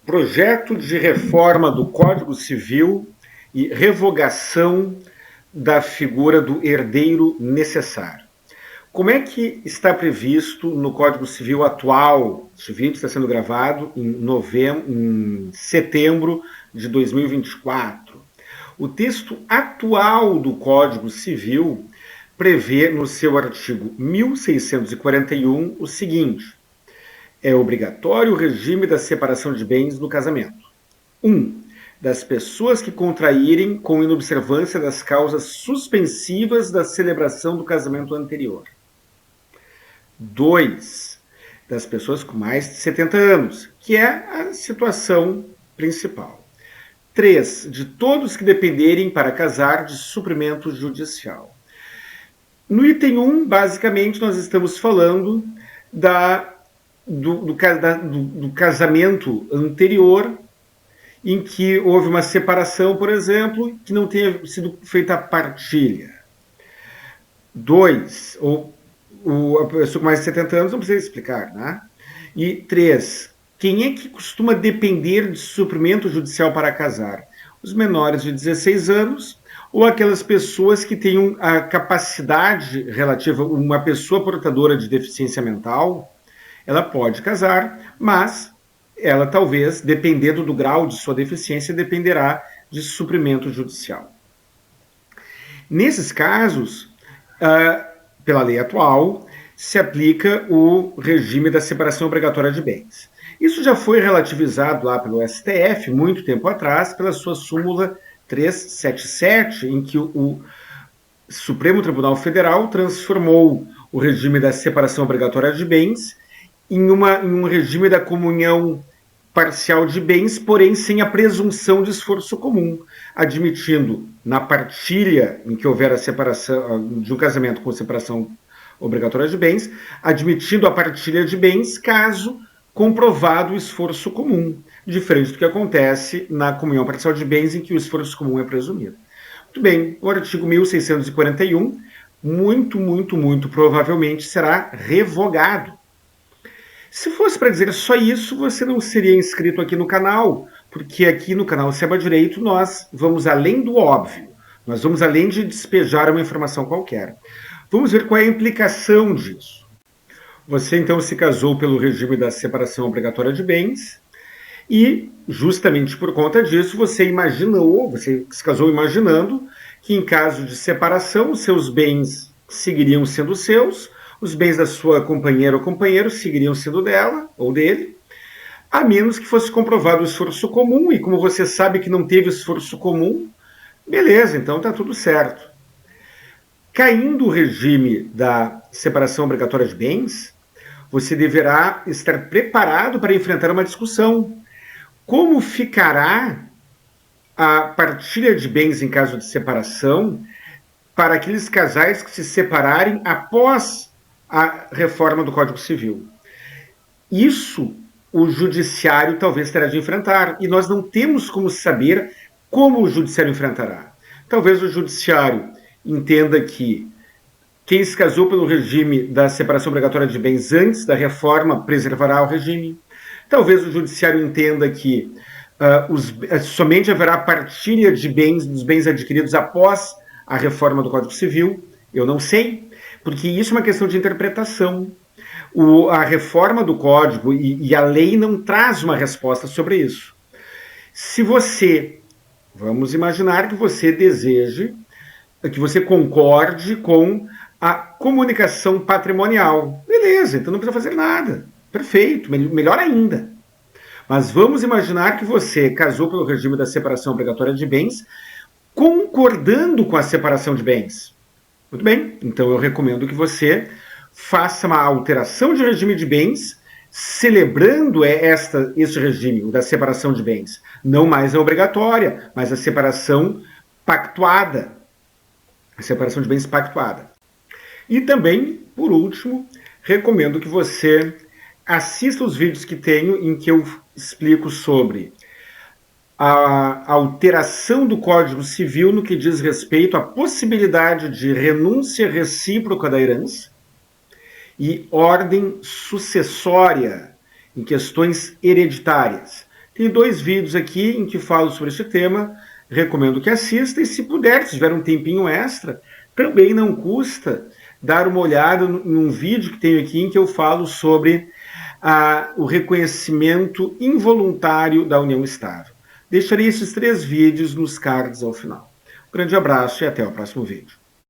Projeto de reforma do Código Civil e revogação da figura do herdeiro necessário. Como é que está previsto no Código Civil atual? Este vídeo está sendo gravado em setembro de 2024. O texto atual do Código Civil prevê no seu artigo 1641 o seguinte: é obrigatório o regime da separação de bens no casamento. 1. Das pessoas que contraírem com inobservância das causas suspensivas da celebração do casamento anterior. 2. Das pessoas com mais de 70 anos, que é a situação principal. 3. De todos que dependerem para casar de suprimento judicial. No item 1, basicamente, nós estamos falando do casamento anterior, em que houve uma separação, por exemplo, que não tenha sido feita a partilha. 2, a pessoa com mais de 70 anos não precisa explicar, né? E 3, quem é que costuma depender de suprimento judicial para casar? Os menores de 16 anos ou aquelas pessoas que tenham a capacidade relativa, uma pessoa portadora de deficiência mental, ela pode casar, mas ela talvez, dependendo do grau de sua deficiência, dependerá de suprimento judicial. Nesses casos, pela lei atual, se aplica o regime da separação obrigatória de bens. Isso já foi relativizado lá pelo STF, muito tempo atrás, pela sua súmula 377, em que o Supremo Tribunal Federal transformou o regime da separação obrigatória de bens em um regime da comunhão parcial de bens, porém sem a presunção de esforço comum, admitindo na partilha em que houver a separação de um casamento com separação obrigatória de bens, admitindo a partilha de bens caso comprovado o esforço comum, diferente do que acontece na comunhão parcial de bens, em que o esforço comum é presumido. Muito bem, o artigo 1641, muito provavelmente será revogado. Se fosse para dizer só isso, você não seria inscrito aqui no canal, porque aqui no canal Seba Direito nós vamos além do óbvio, nós vamos além de despejar uma informação qualquer. Vamos ver qual é a implicação disso. Você então se casou pelo regime da separação obrigatória de bens e, justamente por conta disso, você se casou imaginando que em caso de separação, os seus bens seguiriam sendo seus, os bens da sua companheira ou companheiro seguiriam sendo dela ou dele, a menos que fosse comprovado o esforço comum, e como você sabe que não teve esforço comum, beleza, então está tudo certo. Caindo o regime da separação obrigatória de bens, você deverá estar preparado para enfrentar uma discussão. Como ficará a partilha de bens em caso de separação para aqueles casais que se separarem após a reforma do Código Civil? Isso o judiciário talvez terá de enfrentar, e nós não temos como saber como o judiciário enfrentará. Talvez o judiciário entenda que quem se casou pelo regime da separação obrigatória de bens antes da reforma preservará o regime. Talvez o judiciário entenda que somente haverá partilha de bens, dos bens adquiridos após a reforma do Código Civil. Eu não sei, porque isso é uma questão de interpretação. A reforma do Código e a lei não traz uma resposta sobre isso. Se você, vamos imaginar que você deseje, que você concorde com a comunicação patrimonial. Beleza, então não precisa fazer nada. Perfeito, melhor ainda. Mas vamos imaginar que você casou pelo regime da separação obrigatória de bens, concordando com a separação de bens. Muito bem, então eu recomendo que você faça uma alteração de regime de bens, celebrando este regime, o da separação de bens. Não mais a obrigatória, mas a separação pactuada. A separação de bens pactuada. E também, por último, recomendo que você assista os vídeos que tenho em que eu explico sobre a alteração do Código Civil no que diz respeito à possibilidade de renúncia recíproca da herança e ordem sucessória em questões hereditárias. Tem 2 vídeos aqui em que falo sobre esse tema, recomendo que assista, e se puder, se tiver um tempinho extra, também não custa dar uma olhada em um vídeo que tenho aqui em que eu falo sobre o reconhecimento involuntário da união estável. Deixarei esses 3 vídeos nos cards ao final. Um grande abraço e até o próximo vídeo.